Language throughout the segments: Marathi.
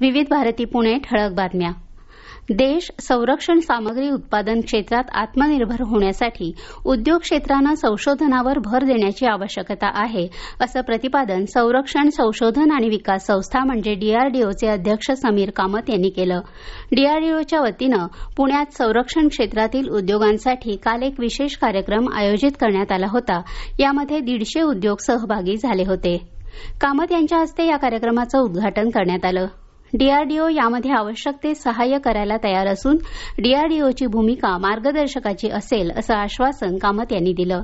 विविध भारती पुणे ठळक बातम्या. देश संरक्षण सामग्री उत्पादन क्षेत्रात आत्मनिर्भर होण्यासाठी उद्योग क्षेत्रानं संशोधनावर भर देण्याची आवश्यकता आहे, असं प्रतिपादन संरक्षण संशोधन आणि विकास संस्था म्हणजे डीआरडीओचे अध्यक्ष समीर कामत यांनी केलं. डीआरडीओच्या वतीनं पुण्यात संरक्षण क्षेत्रातील उद्योगांसाठी काल एक विशेष कार्यक्रम आयोजित करण्यात आला होता. यामध्ये 150 उद्योग सहभागी झाले होते. कामत यांच्या हस्ते या कार्यक्रमाचं उद्घाटन करण्यात आलं. डीआरडीओ यामध्ये आवश्यक ते सहाय्य करायला तयार असून डीआरडीओची भूमिका मार्गदर्शकाची असेल असं आश्वासन कामत यांनी दिलं.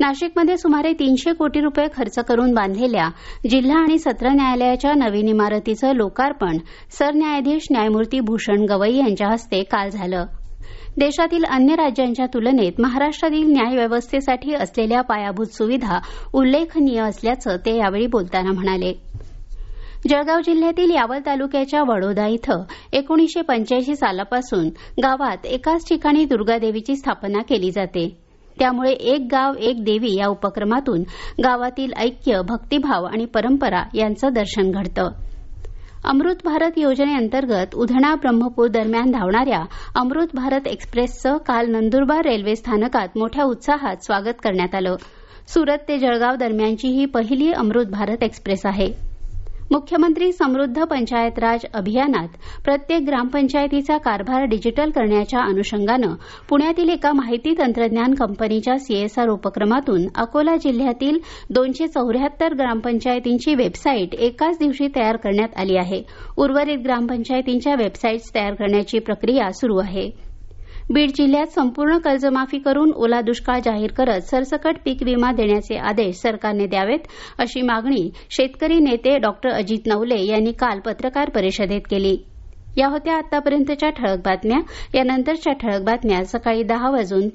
नाशिकमध्ये सुमारे 300 कोटी रुपये खर्च करून बांधलेल्या जिल्हा आणि सत्र न्यायालयाच्या नवीन इमारतीचं लोकार्पण सरन्यायाधीश न्यायमूर्ती भूषण गवई यांच्या हस्ते काल झालं. देशातील अन्य राज्यांच्या तुलनेत महाराष्ट्रातील न्यायव्यवस्थेसाठी असलेल्या पायाभूत सुविधा उल्लेखनीय असल्याचं ते यावेळी बोलताना म्हणाले. जळगाव जिल्ह्यातील यावल तालुक्याच्या वडोदा इथं 1985 सालापासून गावात एकाच ठिकाणी दुर्गादेवीची स्थापना केली जाते. त्यामुळे एक गाव एक देवी या उपक्रमातून गावातील ऐक्य, भक्तिभाव आणि परंपरा यांचं दर्शन घडतं. अमृत भारत योजनेअंतर्गत उधना ब्रह्मपूर दरम्यान धावणाऱ्या अमृत भारत एक्सप्रेसचं काल नंदुरबार रेल्वे स्थानकात मोठ्या उत्साहात स्वागत करण्यात आलं. सुरत ते जळगाव दरम्यानची ही पहिली अमृत भारत एक्सप्रेस आहे. मुख्यमंत्री समृद्ध पंचायत राज अभियानात प्रत्येक ग्रामपंचायतीचा कारभार डिजिटल करण्याच्या अनुषंगानं पुण्यातील एका माहिती तंत्रज्ञान कंपनीच्या सीएसआर उपक्रमातून अकोला जिल्ह्यातील 274 ग्रामपंचायतींची वेबसाईट एकाच दिवशी तयार करण्यात आली आहे. उर्वरित ग्रामपंचायतींच्या वेबसाईट्स तयार करण्याची प्रक्रिया सुरू आहे. बीड जिल्ह्यात संपूर्ण कर्जमाफी करून ओला दुष्काळ जाहीर करत सरसकट पीक विमा देण्याचे आदेश सरकारने द्यावेत, अशी मागणी शेतकरी नेते डॉक्टर अजित नवले यांनी काल पत्रकार परिषदेत केली. या होत्या आतापर्यंतच्या ठळक बातम्या. यानंतरच्या ठळक बातम्या सकाळी 10:50 वाजून